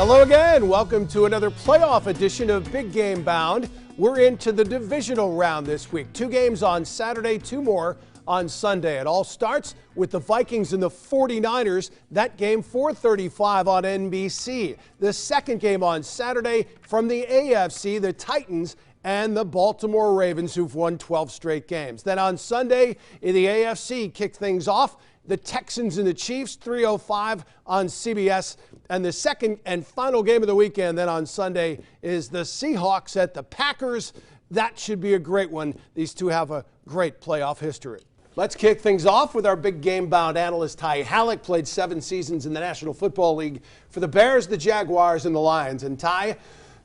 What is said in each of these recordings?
Hello again. Welcome to another playoff edition of Big Game Bound. We're into the divisional round this week. 2 games on Saturday, 2 more on Sunday. It all starts with the Vikings and the 49ers. That game 4:35 on NBC. The second game on Saturday from the AFC, the Titans and the Baltimore Ravens, who've won 12 straight games. Then on Sunday in the AFC, kicked things off. The Texans and the Chiefs, 3:05 on CBS. And the second and final game of the weekend then on Sunday is the Seahawks at the Packers. That should be a great one. These two have a great playoff history. Let's kick things off with our Big Game Bound analyst, Ty Halleck. Played 7 seasons in the National Football League for the Bears, the Jaguars, and the Lions. And Ty,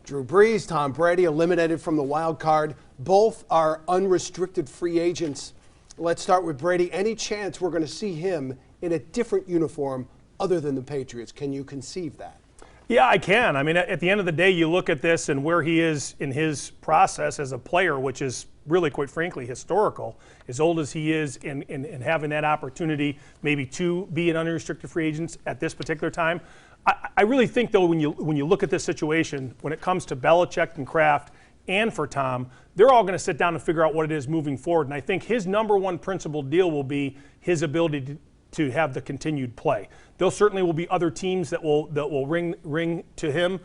Drew Brees, Tom Brady eliminated from the wild card. Both are unrestricted free agents. Let's start with Brady. Any chance we're going to see him in a different uniform other than the Patriots? Can you conceive that? Yeah, I can. I mean, at the end of the day, you look at this and where he is in his process as a player, which is really, quite frankly, historical, as old as he is in having that opportunity maybe to be an unrestricted free agent at this particular time. I really think, though, when you look at this situation, when it comes to Belichick and Kraft and for Tom, they're all going to sit down and figure out what it is moving forward. And I think his number one principal deal will be his ability to have the continued play. There certainly will be other teams that will ring to him,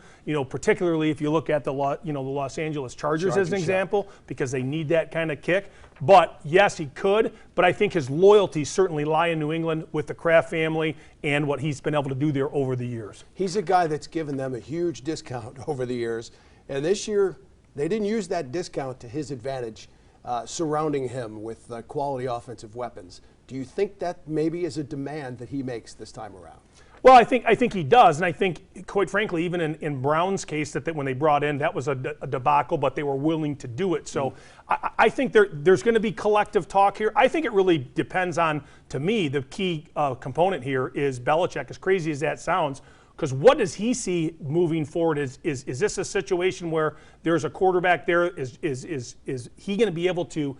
particularly if you look at the Los Angeles Chargers as an example, because they need that kind of kick. But yes, he could, but I think his loyalties certainly lie in New England with the Kraft family and what he's been able to do there over the years. He's a guy that's given them a huge discount over the years, and this year they didn't use that discount to his advantage, surrounding him with quality offensive weapons. Do you think that maybe is a demand that he makes this time around? Well, I think he does, and I think, quite frankly, even in Brown's case, that when they brought in, that was a debacle, but they were willing to do it. So I think there's going to be collective talk here. I think it really depends on, to me, the key component here is Belichick, as crazy as that sounds, because what does he see moving forward? Is this a situation where there's a quarterback there? Is he going to be able to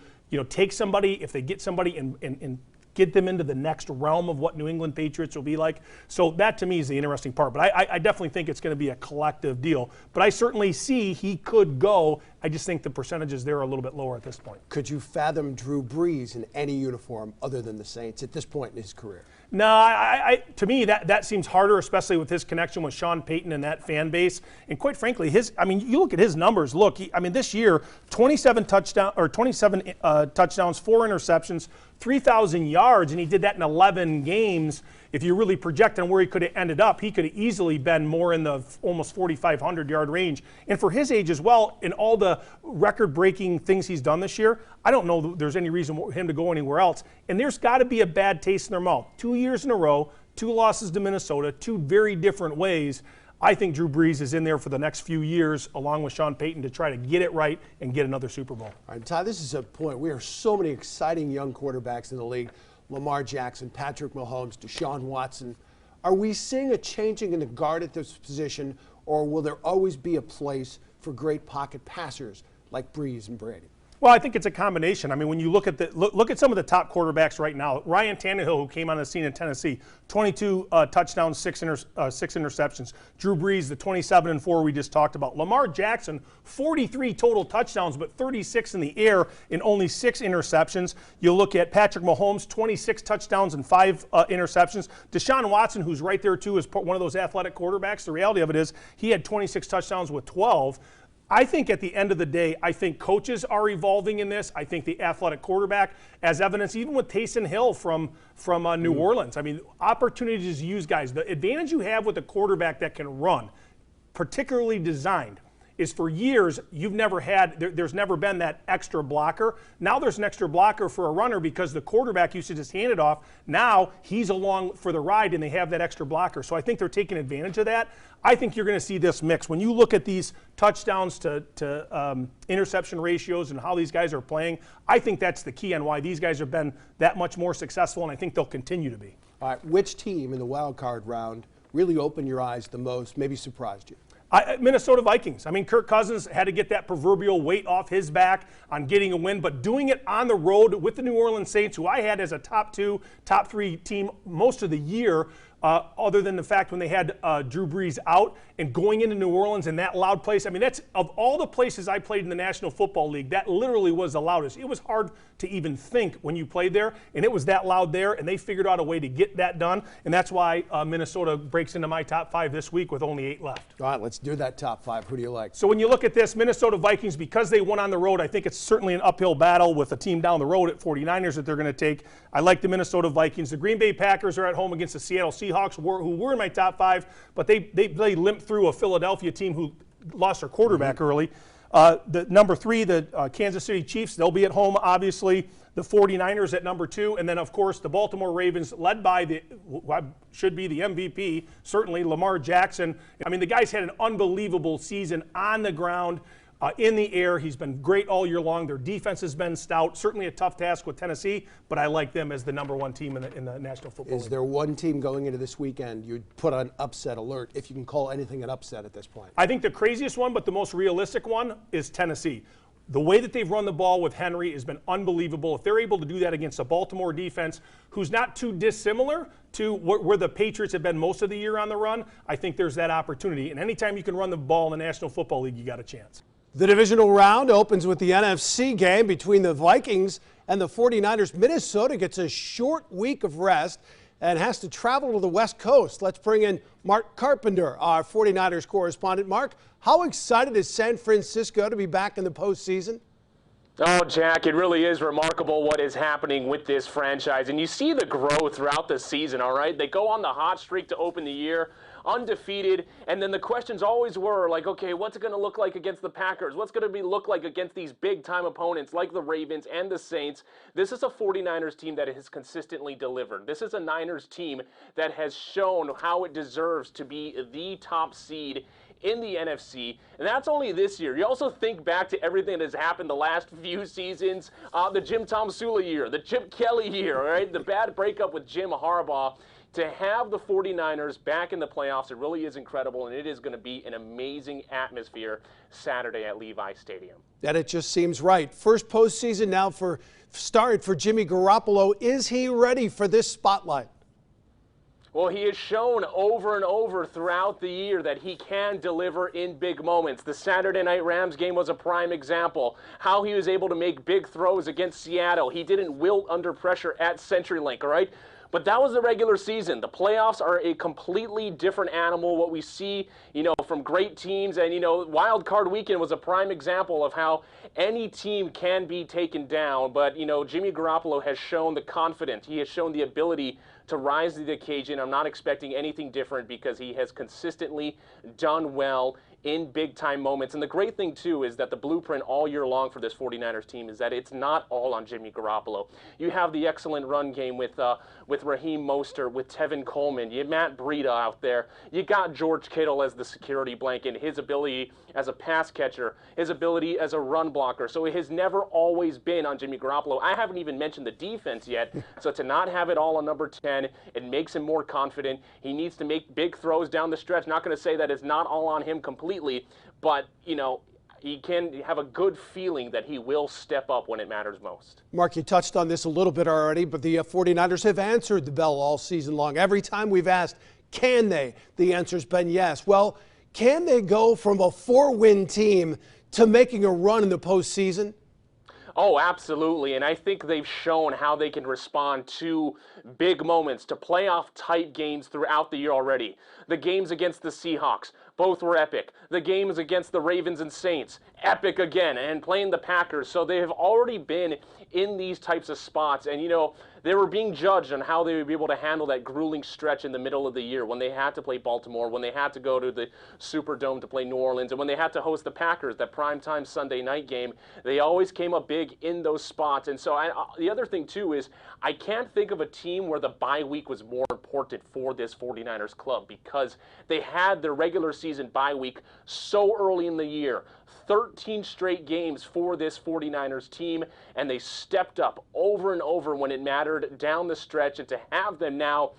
take somebody, if they get somebody and get them into the next realm of what New England Patriots will be like? So that, to me, is the interesting part. But I definitely think it's going to be a collective deal. But I certainly see he could go. I just think the percentages there are a little bit lower at this point. Could you fathom Drew Brees in any uniform other than the Saints at this point in his career? No, to me, that seems harder, especially with his connection with Sean Payton and that fan base. And quite frankly, you look at his numbers. Look, this year, 27 touchdowns, 4 interceptions, 3,000 yards, and he did that in 11 games. If you really project on where he could have ended up, he could have easily been more in the almost 4,500-yard range. And for his age as well, in all the record-breaking things he's done this year, I don't know that there's any reason for him to go anywhere else. And there's got to be a bad taste in their mouth. 2 years in a row, 2 losses to Minnesota, 2 very different ways. I think Drew Brees is in there for the next few years, along with Sean Payton, to try to get it right and get another Super Bowl. All right, Ty, this is a point. We are so many exciting young quarterbacks in the league. Lamar Jackson, Patrick Mahomes, Deshaun Watson. Are we seeing a changing in the guard at this position, or will there always be a place for great pocket passers like Brees and Brady? Well, I think it's a combination. I mean, when you look at some of the top quarterbacks right now, Ryan Tannehill, who came on the scene in Tennessee, 22 touchdowns, 6 interceptions. Drew Brees, the 27-4 we just talked about. Lamar Jackson, 43 total touchdowns, but 36 in the air and only 6 interceptions. You look at Patrick Mahomes, 26 touchdowns and 5 interceptions. Deshaun Watson, who's right there too, is one of those athletic quarterbacks. The reality of it is he had 26 touchdowns with 12. I think at the end of the day, I think coaches are evolving in this. I think the athletic quarterback, as evidenced even with Taysom Hill from New Orleans. I mean, opportunities to use guys. The advantage you have with a quarterback that can run, particularly designed, is for years you've never had, there's never been that extra blocker. Now there's an extra blocker for a runner because the quarterback used to just hand it off. Now he's along for the ride and they have that extra blocker. So I think they're taking advantage of that. I think you're going to see this mix. When you look at these touchdowns to interception ratios and how these guys are playing, I think that's the key on why these guys have been that much more successful, and I think they'll continue to be. All right, which team in the wild card round really opened your eyes the most, maybe surprised you? Minnesota Vikings. I mean, Kirk Cousins had to get that proverbial weight off his back on getting a win, but doing it on the road with the New Orleans Saints, who I had as a top 2, top 3 team most of the year. other than the fact when they had Drew Brees out and going into New Orleans in that loud place. I mean, that's of all the places I played in the National Football League, that literally was the loudest. It was hard to even think when you played there, and it was that loud there, and they figured out a way to get that done, and that's why Minnesota breaks into my top 5 this week with only 8 left. All right, let's do that top 5. Who do you like? So when you look at this, Minnesota Vikings, because they won on the road, I think it's certainly an uphill battle with a team down the road at 49ers that they're going to take. I like the Minnesota Vikings. The Green Bay Packers are at home against the Seattle Seahawks, who were in my top 5, but they limped through a Philadelphia team who lost their quarterback early. The number 3, the Kansas City Chiefs, they'll be at home, obviously. The 49ers at number 2, and then, of course, the Baltimore Ravens, led by should be the MVP, certainly, Lamar Jackson. I mean, the guy's had an unbelievable season on the ground, in the air. He's been great all year long. Their defense has been stout. Certainly a tough task with Tennessee, but I like them as the number 1 team in the National Football League. Is there one team going into this weekend you'd put on upset alert, if you can call anything an upset at this point? I think the craziest one, but the most realistic one, is Tennessee. The way that they've run the ball with Henry has been unbelievable. If they're able to do that against a Baltimore defense who's not too dissimilar to where the Patriots have been most of the year on the run, I think there's that opportunity. And anytime you can run the ball in the National Football League, you got a chance. The divisional round opens with the NFC game between the Vikings and the 49ers. Minnesota gets a short week of rest and has to travel to the West Coast. Let's bring in Mark Carpenter, our 49ers correspondent. Mark, how excited is San Francisco to be back in the postseason? Oh, Jack, it really is remarkable what is happening with this franchise. And you see the growth throughout the season, all right? They go on the hot streak to open the year, undefeated, and then the questions always were like, okay, what's it going to look like against the Packers? What's going to look like against these big-time opponents like the Ravens and the Saints? This is a 49ers team that has consistently delivered. This is a Niners team that has shown how it deserves to be the top seed in the NFC, and that's only this year. You also think back to everything that has happened the last few seasons, the Jim Tomsula year, the Chip Kelly year, right? The bad breakup with Jim Harbaugh. To have the 49ers back in the playoffs, it really is incredible, and it is going to be an amazing atmosphere Saturday at Levi Stadium. And it just seems right. First postseason now for Jimmy Garoppolo. Is he ready for this spotlight? Well, he has shown over and over throughout the year that he can deliver in big moments. The Saturday Night Rams game was a prime example. How he was able to make big throws against Seattle. He didn't wilt under pressure at CenturyLink, all right? But that was the regular season. The playoffs are a completely different animal. What we see, from great teams, and, Wild Card Weekend was a prime example of how any team can be taken down. But, Jimmy Garoppolo has shown the confidence. He has shown the ability to rise to the occasion. I'm not expecting anything different because he has consistently done well in big-time moments. And the great thing, too, is that the blueprint all year long for this 49ers team is that it's not all on Jimmy Garoppolo. You have the excellent run game with Raheem Mostert, with Tevin Coleman. You have Matt Breida out there. You got George Kittle as the security blanket, his ability as a pass catcher, his ability as a run blocker. So it has never always been on Jimmy Garoppolo. I haven't even mentioned the defense yet. So to not have it all on number 10, it makes him more confident. He needs to make big throws down the stretch. Not going to say that it's not all on him completely, but, he can have a good feeling that he will step up when it matters most. Mark, you touched on this a little bit already, but the 49ers have answered the bell all season long. Every time we've asked, can they? The answer's been yes. Well, can they go from a 4-win team to making a run in the postseason? Oh, absolutely. And I think they've shown how they can respond to big moments, to playoff-type games throughout the year already. The games against the Seahawks, both were epic. The games against the Ravens and Saints, epic again, and playing the Packers. So they have already been in these types of spots. And, they were being judged on how they would be able to handle that grueling stretch in the middle of the year when they had to play Baltimore, when they had to go to the Superdome to play New Orleans, and when they had to host the Packers, that primetime Sunday night game. They always came up big in those spots. And so the other thing, too, is I can't think of a team where the bye week was more important for this 49ers club because they had their regular season bye week so early in the year. 13 straight games for this 49ers team, and they stepped up over and over when it mattered down the stretch. And to have them now,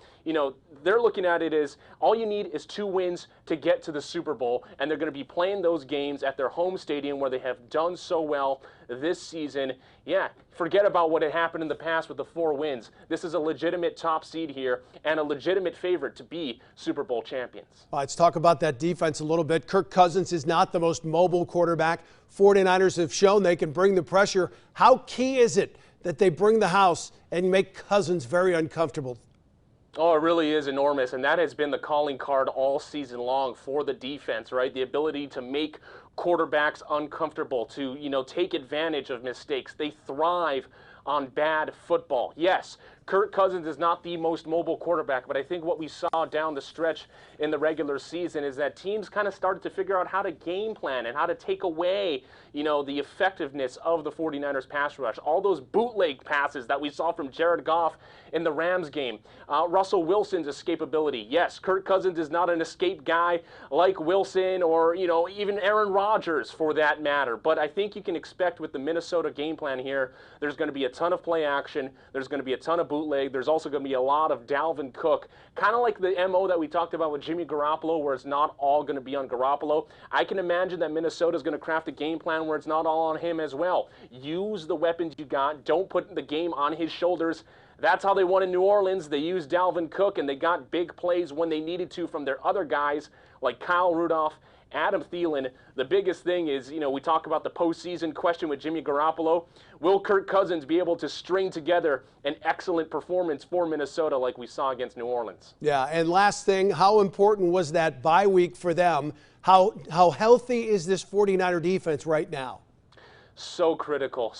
they're looking at it as all you need is 2 wins to get to the Super Bowl, and they're going to be playing those games at their home stadium where they have done so well this season. Yeah, forget about what had happened in the past with the 4 wins. This is a legitimate top seed here and a legitimate favorite to be Super Bowl champions. Let's talk about that defense a little bit. Kirk Cousins is not the most mobile quarterback. 49ers have shown they can bring the pressure. How key is it that they bring the house and make Cousins very uncomfortable? Oh, it really is enormous, and that has been the calling card all season long for the defense, right? The ability to make quarterbacks uncomfortable, to, take advantage of mistakes. They thrive on bad football. Yes, Kirk Cousins is not the most mobile quarterback, but I think what we saw down the stretch in the regular season is that teams kind of started to figure out how to game plan and how to take away, the effectiveness of the 49ers pass rush. All those bootleg passes that we saw from Jared Goff in the Rams game. Russell Wilson's escapability. Yes, Kirk Cousins is not an escape guy like Wilson or, even Aaron Rodgers for that matter. But I think you can expect with the Minnesota game plan here, there's going to be a ton of play action. There's going to be a ton of bootleg. There's also going to be a lot of Dalvin Cook, kind of like the MO that we talked about with Jimmy Garoppolo, where it's not all going to be on Garoppolo. I can imagine that Minnesota is going to craft a game plan where it's not all on him as well. Use the weapons you got. Don't put the game on his shoulders. That's how they won in New Orleans. They used Dalvin Cook, and they got big plays when they needed to from their other guys like Kyle Rudolph, Adam Thielen. The biggest thing is, we talk about the postseason question with Jimmy Garoppolo. Will Kirk Cousins be able to string together an excellent performance for Minnesota like we saw against New Orleans? Yeah, and last thing, how important was that bye week for them? How healthy is this 49er defense right now? So critical,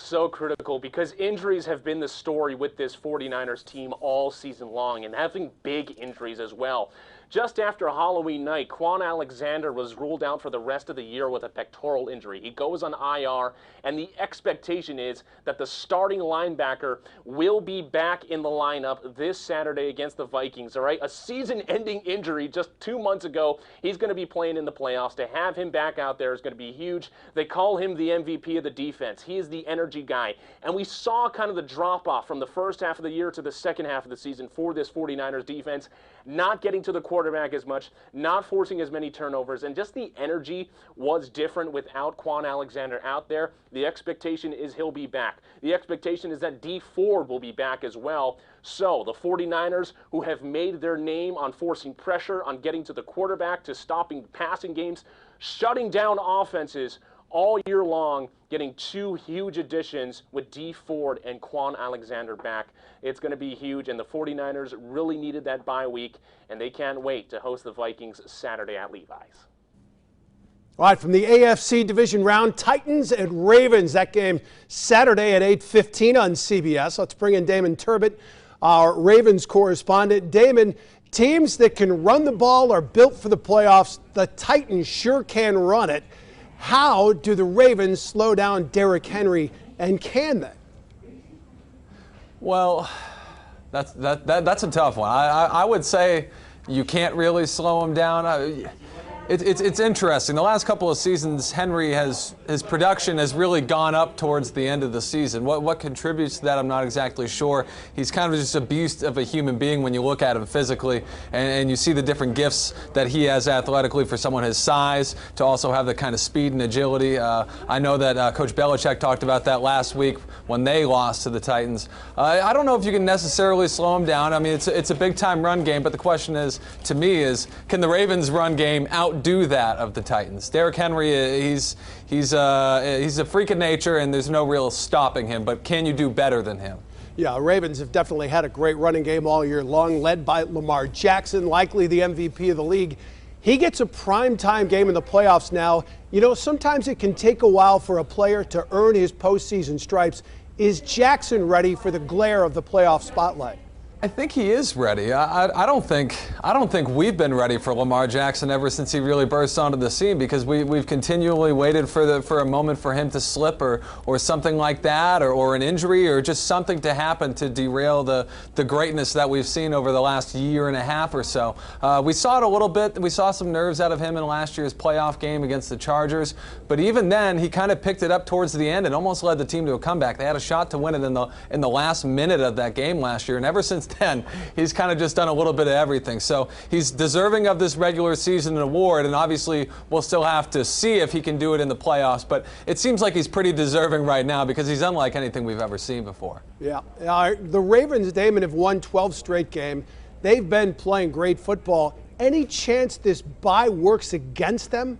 because injuries have been the story with this 49ers team all season long, and having big injuries as well. Just after Halloween night, Quan Alexander was ruled out for the rest of the year with a pectoral injury. He goes on IR, and the expectation is that the starting linebacker will be back in the lineup this Saturday against the Vikings, all right? A season-ending injury just 2 months ago. He's going to be playing in the playoffs. To have him back out there is going to be huge. They call him the MVP of the defense. He is the energy guy. And we saw kind of the drop-off from the first half of the year to the second half of the season for this 49ers defense, not getting to the quarterback as much, not forcing as many turnovers, and just the energy was different without Quan Alexander out there. The expectation is he'll be back. The expectation is that Dee Ford will be back as well. So the 49ers, who have made their name on forcing pressure, on getting to the quarterback, to stopping passing games, shutting down offenses all year long, getting 2 huge additions with Dee Ford and Quan Alexander back. It's going to be huge, and the 49ers really needed that bye week, and they can't wait to host the Vikings Saturday at Levi's. All right, from the AFC division round, Titans and Ravens. That game Saturday at 8:15 on CBS. Let's bring in Damon Turbot, our Ravens correspondent. Damon, teams that can run the ball are built for the playoffs. The Titans sure can run it. How do the Ravens slow down Derrick Henry, and can they? Well, that's a tough one. I would say you can't really slow him down. It's interesting. The last couple of seasons, his production has really gone up towards the end of the season. What contributes to that, I'm not exactly sure. He's kind of just a beast of a human being when you look at him physically, and you see the different gifts that he has athletically for someone his size, to also have the kind of speed and agility. I know that Coach Belichick talked about that last week when they lost to the Titans. I don't know if you can necessarily slow him down. I mean, it's a big-time run game, but the question is, to me, is can the Ravens' run game outdo that of the Titans? Derrick Henry, he's a freak of nature, and there's no real stopping him, but can you do better than him? Yeah, Ravens have definitely had a great running game all year long, led by Lamar Jackson, likely the MVP of the league. He gets a primetime game in the playoffs now. Sometimes it can take a while for a player to earn his postseason stripes. Is Jackson ready for the glare of the playoff spotlight? I think he is ready. I don't think we've been ready for Lamar Jackson ever since he really burst onto the scene, because we've continually waited for a moment for him to slip or something like that, or an injury or just something to happen to derail the greatness that we've seen over the last year and a half or so. We saw it a little bit. We saw some nerves out of him in last year's playoff game against the Chargers, but even then he kind of picked it up towards the end and almost led the team to a comeback. They had a shot to win it in the last minute of that game last year, and ever since then, he's kind of just done a little bit of everything. So he's deserving of this regular season award, and obviously we'll still have to see if he can do it in the playoffs. But it seems like he's pretty deserving right now, because he's unlike anything we've ever seen before. Yeah. The Ravens, Damon, have won 12 straight games. They've been playing great football. Any chance this bye works against them?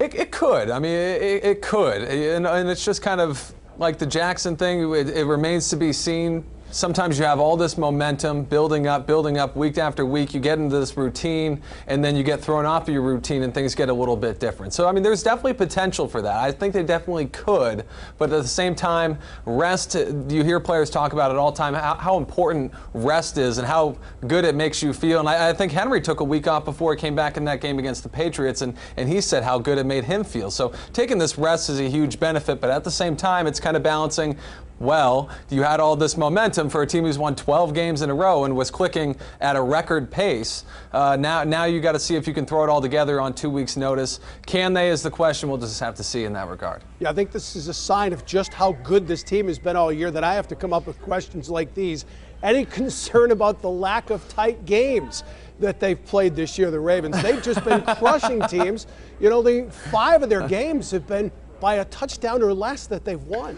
It could. I mean, it could. And it's just kind of like the Jackson thing. It remains to be seen. Sometimes you have all this momentum building up week after week. You get into this routine, and then you get thrown off of your routine, and things get a little bit different. So, I mean, there's definitely potential for that. I think they definitely could, but at the same time, rest, you hear players talk about it all the time, how important rest is and how good it makes you feel. And I think Henry took a week off before he came back in that game against the Patriots, and he said how good it made him feel. So taking this rest is a huge benefit, but at the same time, it's kind of balancing. Well, you had all this momentum for a team who's won 12 games in a row and was clicking at a record pace. Now you got to see if you can throw it all together on 2 weeks' notice. Can they is the question. We'll just have to see in that regard. Yeah, I think this is a sign of just how good this team has been all year that I have to come up with questions like these. Any concern about the lack of tight games that they've played this year, the Ravens? They've just been crushing teams. You know, 5 of their games have been by a touchdown or less that they've won.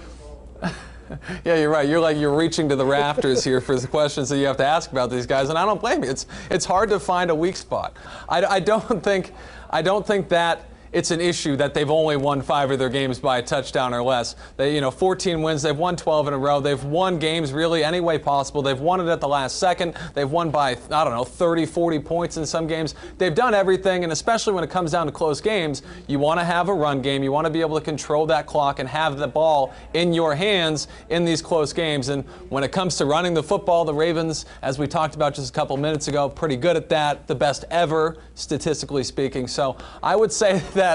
Yeah, you're right. You're reaching to the rafters here for the questions that you have to ask about these guys, and I don't blame you. It's hard to find a weak spot. I don't think that it's an issue that they've only won 5 of their games by a touchdown or less. 14 wins. They've won 12 in a row. They've won games really any way possible. They've won it at the last second. They've won by, 30, 40 points in some games. They've done everything, and especially when it comes down to close games, you want to have a run game. You want to be able to control that clock and have the ball in your hands in these close games. And when it comes to running the football, the Ravens, as we talked about just a couple minutes ago, pretty good at that, the best ever, statistically speaking. So I would say that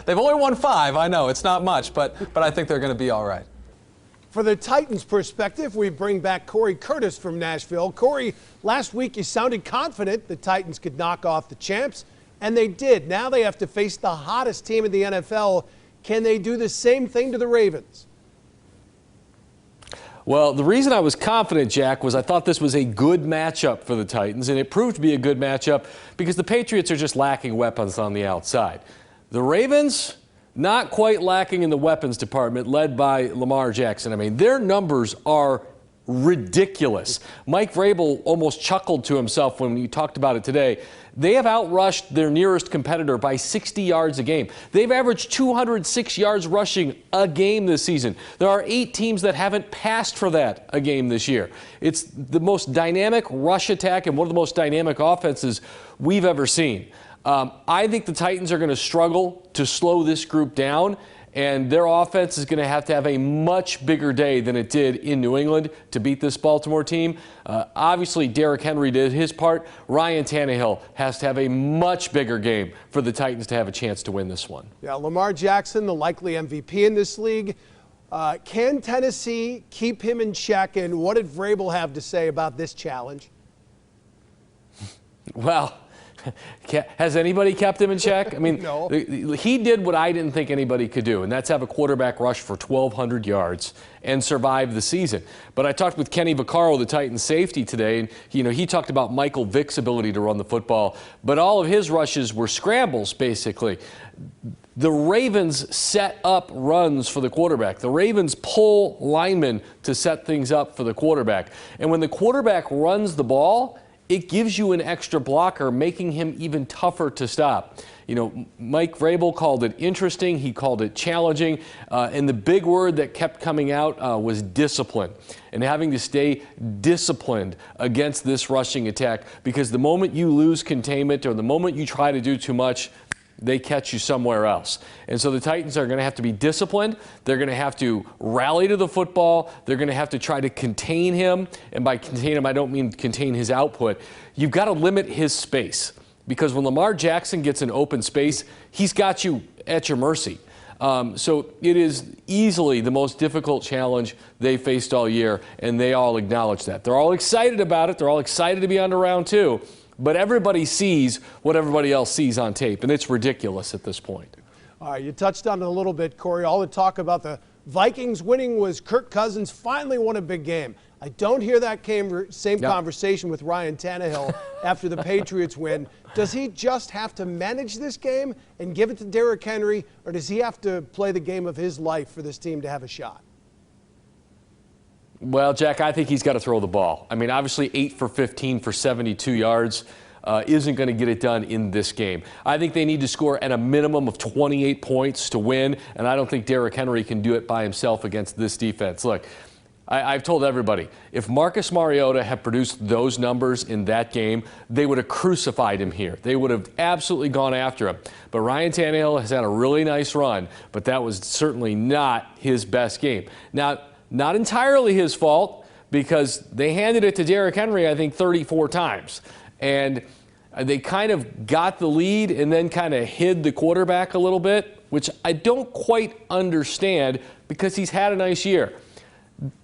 they've only won 5. I know it's not much, but I think they're going to be all right. For the Titans' perspective, we bring back Corey Curtis from Nashville. Corey, last week you sounded confident the Titans could knock off the champs, and they did. Now they have to face the hottest team in the NFL. Can they do the same thing to the Ravens? Well, the reason I was confident, Jack, was I thought this was a good matchup for the Titans, and it proved to be a good matchup because the Patriots are just lacking weapons on the outside. The Ravens, not quite lacking in the weapons department, led by Lamar Jackson. I mean, their numbers are ridiculous. Mike Vrabel almost chuckled to himself when he talked about it today. They have outrushed their nearest competitor by 60 yards a game. They've averaged 206 yards rushing a game this season. There are 8 teams that haven't passed for that a game this year. It's the most dynamic rush attack and one of the most dynamic offenses we've ever seen. I think the Titans are going to struggle to slow this group down, and their offense is going to have a much bigger day than it did in New England to beat this Baltimore team. Obviously, Derrick Henry did his part. Ryan Tannehill has to have a much bigger game for the Titans to have a chance to win this one. Yeah, Lamar Jackson, the likely MVP in this league. Can Tennessee keep him in check, and what did Vrabel have to say about this challenge? Well, has anybody kept him in check? I mean, No. He did what I didn't think anybody could do, and that's have a quarterback rush for 1,200 yards and survive the season. But I talked with Kenny Vaccaro, the Titans safety, today, and he talked about Michael Vick's ability to run the football, but all of his rushes were scrambles, basically. The Ravens set up runs for the quarterback. The Ravens pull linemen to set things up for the quarterback. And when the quarterback runs the ball, it gives you an extra blocker, making him even tougher to stop. Mike Vrabel called it interesting. He called it challenging. And the big word that kept coming out was discipline, and having to stay disciplined against this rushing attack, because the moment you lose containment or the moment you try to do too much, they catch you somewhere else. And so the Titans are going to have to be disciplined. They're going to have to rally to the football. They're going to have to try to contain him. And by contain him, I don't mean contain his output. You've got to limit his space, because when Lamar Jackson gets an open space, he's got you at your mercy. So it is easily the most difficult challenge they faced all year, and they all acknowledge that. They're all excited about it. They're all excited to be on to round 2. But everybody sees what everybody else sees on tape, and it's ridiculous at this point. All right, you touched on it a little bit, Corey. All the talk about the Vikings winning was Kirk Cousins finally won a big game. I don't hear that same conversation with Ryan Tannehill after the Patriots win. Does he just have to manage this game and give it to Derrick Henry, or does he have to play the game of his life for this team to have a shot? Well, Jack, I think he's got to throw the ball. I mean, obviously 8 for 15 for 72 yards isn't going to get it done in this game. I think they need to score at a minimum of 28 points to win, and I don't think Derrick Henry can do it by himself against this defense. Look, I've told everybody, if Marcus Mariota had produced those numbers in that game, they would have crucified him here. They would have absolutely gone after him. But Ryan Tannehill has had a really nice run, but that was certainly not his best game. Now, not entirely his fault, because they handed it to Derrick Henry, I think, 34 times. And they kind of got the lead and then kind of hid the quarterback a little bit, which I don't quite understand, because he's had a nice year.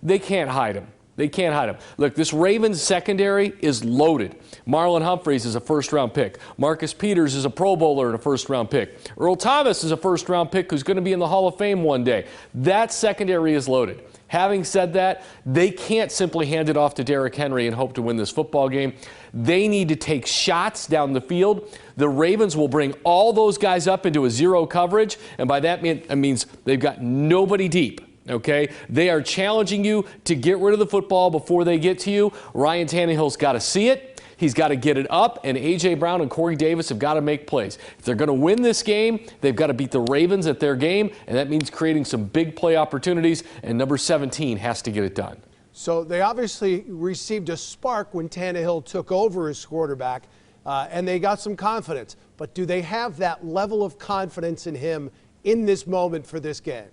They can't hide him. They can't hide him. Look, this Ravens secondary is loaded. Marlon Humphreys is a first-round pick. Marcus Peters is a Pro Bowler and a first-round pick. Earl Thomas is a first-round pick who's going to be in the Hall of Fame one day. That secondary is loaded. Having said that, they can't simply hand it off to Derrick Henry and hope to win this football game. They need to take shots down the field. The Ravens will bring all those guys up into a zero coverage, and by that it means they've got nobody deep. Okay, they are challenging you to get rid of the football before they get to you. Ryan Tannehill's got to see it. He's got to get it up, and A.J. Brown and Corey Davis have got to make plays. If they're going to win this game, they've got to beat the Ravens at their game, and that means creating some big play opportunities, and number 17 has to get it done. So they obviously received a spark when Tannehill took over as quarterback, and they got some confidence. But do they have that level of confidence in him in this moment for this game?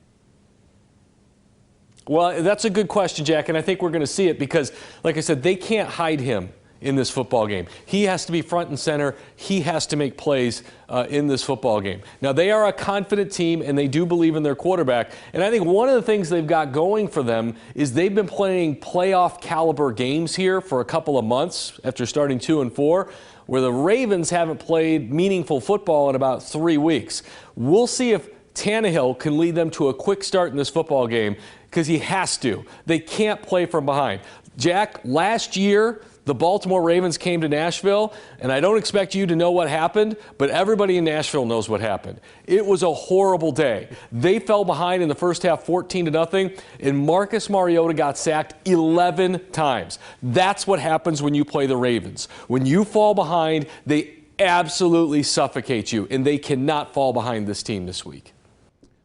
Well, that's a good question, Jack, and I think we're going to see it because, like I said, they can't hide him in this football game. He has to be front and center. He has to make plays in this football game. Now, they are a confident team, and they do believe in their quarterback. And I think one of the things they've got going for them is they've been playing playoff caliber games here for a couple of months after starting 2-4, where the Ravens haven't played meaningful football in about 3 weeks. We'll see if Tannehill can lead them to a quick start in this football game, because he has to. They can't play from behind. Jack, last year, the Baltimore Ravens came to Nashville, and I don't expect you to know what happened, but everybody in Nashville knows what happened. It was a horrible day. They fell behind in the first half 14-0, and Marcus Mariota got sacked 11 times. That's what happens when you play the Ravens. When you fall behind, they absolutely suffocate you, and they cannot fall behind this team this week.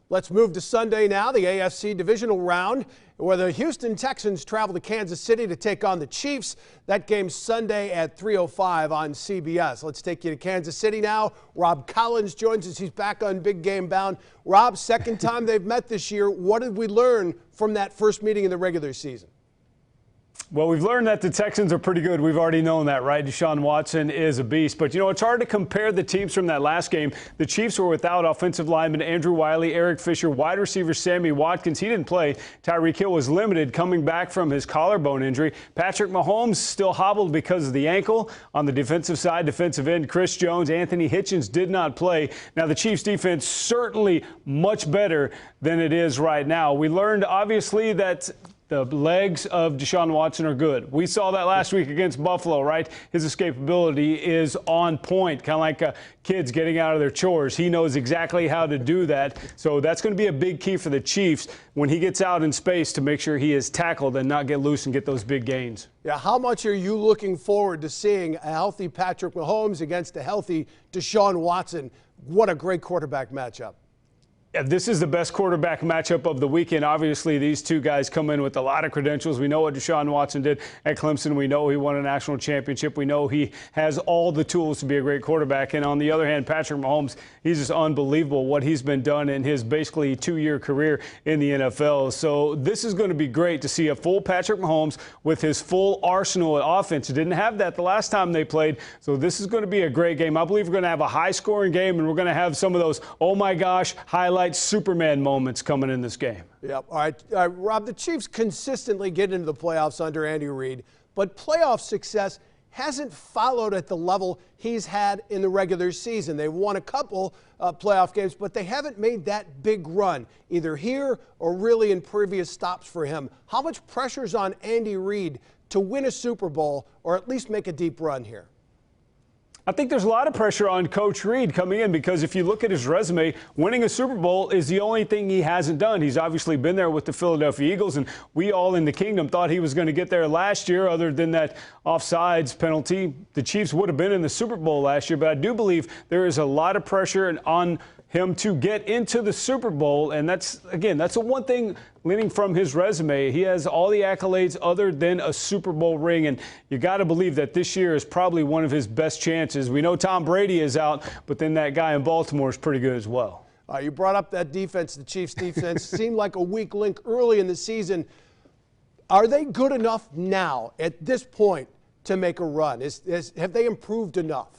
Let's move to Sunday now, the AFC divisional round, where the Houston Texans travel to Kansas City to take on the Chiefs. That game's Sunday at 3:05 on CBS. Let's take you to Kansas City now. Rob Collins joins us. He's back on Big Game Bound. Rob, second time they've met this year. What did we learn from that first meeting in the regular season? Well, we've learned that the Texans are pretty good. We've already known that, right? Deshaun Watson is a beast. But, you know, it's hard to compare the teams from that last game. The Chiefs were without offensive lineman Andrew Wiley, Eric Fisher, wide receiver Sammy Watkins. He didn't play. Tyreek Hill was limited coming back from his collarbone injury. Patrick Mahomes still hobbled because of the ankle. On the defensive side, defensive end Chris Jones, Anthony Hitchens did not play. Now, the Chiefs defense certainly much better than it is right now. We learned, obviously, that the legs of Deshaun Watson are good. We saw that last week against Buffalo, right? His escapability is on point, kind of like kids getting out of their chores. He knows exactly how to do that. So that's going to be a big key for the Chiefs when he gets out in space to make sure he is tackled and not get loose and get those big gains. Yeah, how much are you looking forward to seeing a healthy Patrick Mahomes against a healthy Deshaun Watson? What a great quarterback matchup. Yeah, this is the best quarterback matchup of the weekend. Obviously, these two guys come in with a lot of credentials. We know what Deshaun Watson did at Clemson. We know he won a national championship. We know he has all the tools to be a great quarterback. And on the other hand, Patrick Mahomes, he's just unbelievable what he's been done in his basically 2-year career in the NFL. So this is going to be great to see a full Patrick Mahomes with his full arsenal of offense. He didn't have that the last time they played. So this is going to be a great game. I believe we're going to have a high-scoring game, and we're going to have some of those, oh, my gosh, highlights. Superman moments coming in this game. Yep. All right, Rob, the Chiefs consistently get into the playoffs under Andy Reid, but playoff success hasn't followed at the level he's had in the regular season. They've won a couple playoff games, but they haven't made that big run, either here or really in previous stops for him. How much pressure is on Andy Reid to win a Super Bowl or at least make a deep run here? I think there's a lot of pressure on Coach Reid coming in because if you look at his resume, winning a Super Bowl is the only thing he hasn't done. He's obviously been there with the Philadelphia Eagles, and we all in the kingdom thought he was going to get there last year. Other than that offsides penalty, the Chiefs would have been in the Super Bowl last year. But I do believe there is a lot of pressure on him to get into the Super Bowl, and that's the one thing leaning from his resume. He has all the accolades other than a Super Bowl ring, and you got to believe that this year is probably one of his best chances. We know Tom Brady is out, but then that guy in Baltimore is pretty good as well. You brought up that defense, the Chiefs' defense. Seemed like a weak link early in the season. Are they good enough now, at this point, to make a run? Have they improved enough?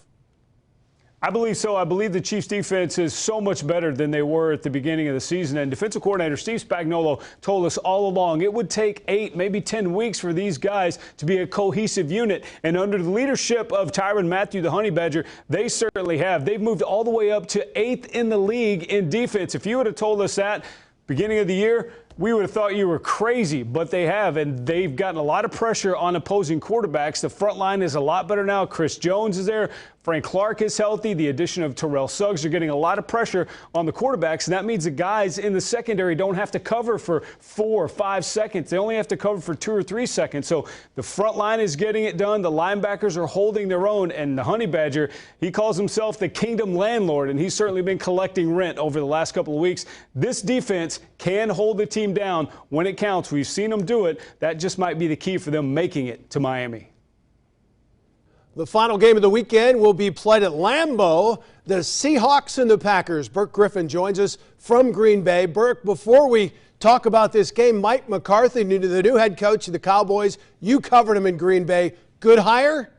I believe so. I believe the Chiefs' defense is so much better than they were at the beginning of the season. And defensive coordinator Steve Spagnuolo told us all along it would take 8, maybe 10 weeks for these guys to be a cohesive unit. And under the leadership of Tyrann Mathieu, the Honey Badger, they certainly have. They've moved all the way up to 8th in the league in defense. If you would have told us that beginning of the year, we would have thought you were crazy, but they have, and they've gotten a lot of pressure on opposing quarterbacks. The front line is a lot better now. Chris Jones is there. Frank Clark is healthy. The addition of Terrell Suggs are getting a lot of pressure on the quarterbacks, and that means the guys in the secondary don't have to cover for 4 or 5 seconds. They only have to cover for 2 or 3 seconds. So the front line is getting it done. The linebackers are holding their own, and the Honey Badger, he calls himself the kingdom landlord, and he's certainly been collecting rent over the last couple of weeks. This defense can hold the team down when it counts. We've seen them do it. That just might be the key for them making it to Miami. The final game of the weekend will be played at Lambeau. The Seahawks and the Packers. Burke Griffin joins us from Green Bay. Burke, before we talk about this game, Mike McCarthy, the new head coach of the Cowboys, you covered him in Green Bay. Good hire?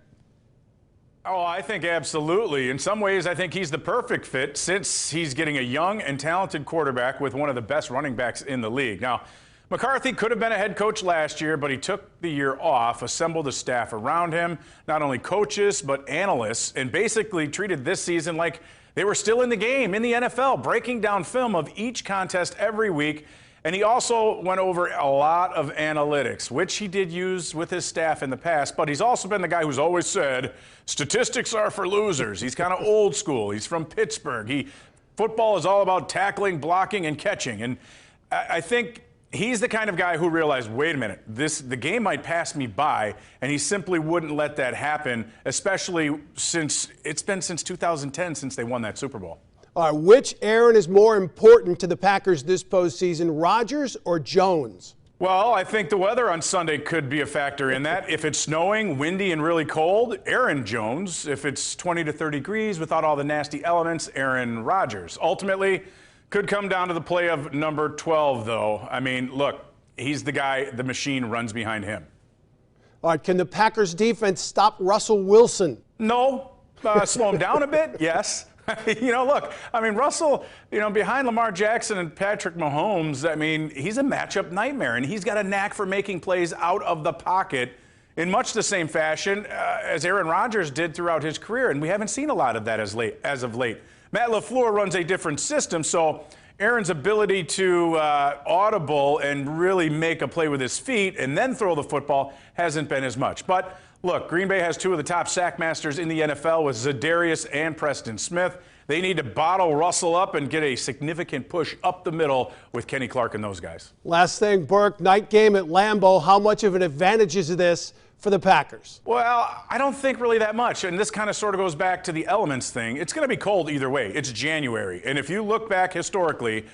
Oh, I think absolutely. In some ways, I think he's the perfect fit since he's getting a young and talented quarterback with one of the best running backs in the league. Now, McCarthy could have been a head coach last year, but he took the year off, assembled a staff around him, not only coaches, but analysts, and basically treated this season like they were still in the game in the NFL, breaking down film of each contest every week. And he also went over a lot of analytics, which he did use with his staff in the past, but he's also been the guy who's always said, statistics are for losers. He's kind of old school. He's from Pittsburgh. Football is all about tackling, blocking, and catching. And I think he's the kind of guy who realized, wait a minute, the game might pass me by, and he simply wouldn't let that happen, especially since it's been since 2010 since they won that Super Bowl. All right, which Aaron is more important to the Packers this postseason, Rodgers or Jones? Well, I think the weather on Sunday could be a factor in that. If it's snowing, windy, and really cold, Aaron Jones. If it's 20 to 30 degrees without all the nasty elements, Aaron Rodgers. Ultimately, could come down to the play of number 12, though. I mean, look, he's the guy, the machine runs behind him. All right, can the Packers defense stop Russell Wilson? No. Slow him down a bit, yes. Look, I mean, Russell, behind Lamar Jackson and Patrick Mahomes, I mean, he's a matchup nightmare, and he's got a knack for making plays out of the pocket in much the same fashion as Aaron Rodgers did throughout his career, and we haven't seen a lot of that as of late. Matt LaFleur runs a different system, so Aaron's ability to audible and really make a play with his feet and then throw the football hasn't been as much. But look, Green Bay has 2 of the top sack masters in the NFL with Zadarius and Preston Smith. They need to bottle Russell up and get a significant push up the middle with Kenny Clark and those guys. Last thing, Burke, night game at Lambeau. How much of an advantage is this for the Packers? Well, I don't think really that much. And this kind of sort of goes back to the elements thing. It's going to be cold either way. It's January. And if you look back historically,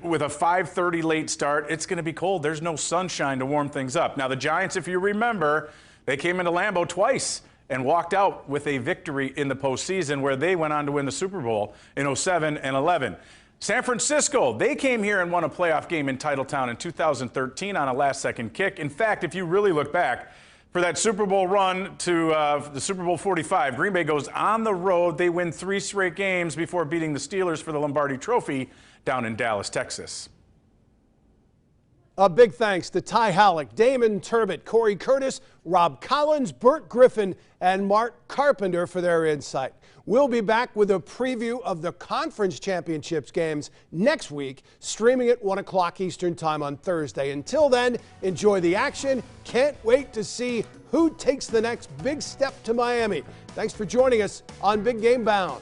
with a 5:30 late start, it's going to be cold. There's no sunshine to warm things up. Now, the Giants, if you remember, they came into Lambeau twice and walked out with a victory in the postseason where they went on to win the Super Bowl in 07 and 11. San Francisco, they came here and won a playoff game in Titletown in 2013 on a last-second kick. In fact, if you really look back, for that Super Bowl run to the Super Bowl 45, Green Bay goes on the road. They win 3 straight games before beating the Steelers for the Lombardi Trophy down in Dallas, Texas. A big thanks to Ty Halleck, Damon Turbett, Corey Curtis, Rob Collins, Burt Griffin, and Mark Carpenter for their insight. We'll be back with a preview of the Conference Championships games next week, streaming at 1 o'clock Eastern Time on Thursday. Until then, enjoy the action. Can't wait to see who takes the next big step to Miami. Thanks for joining us on Big Game Bound.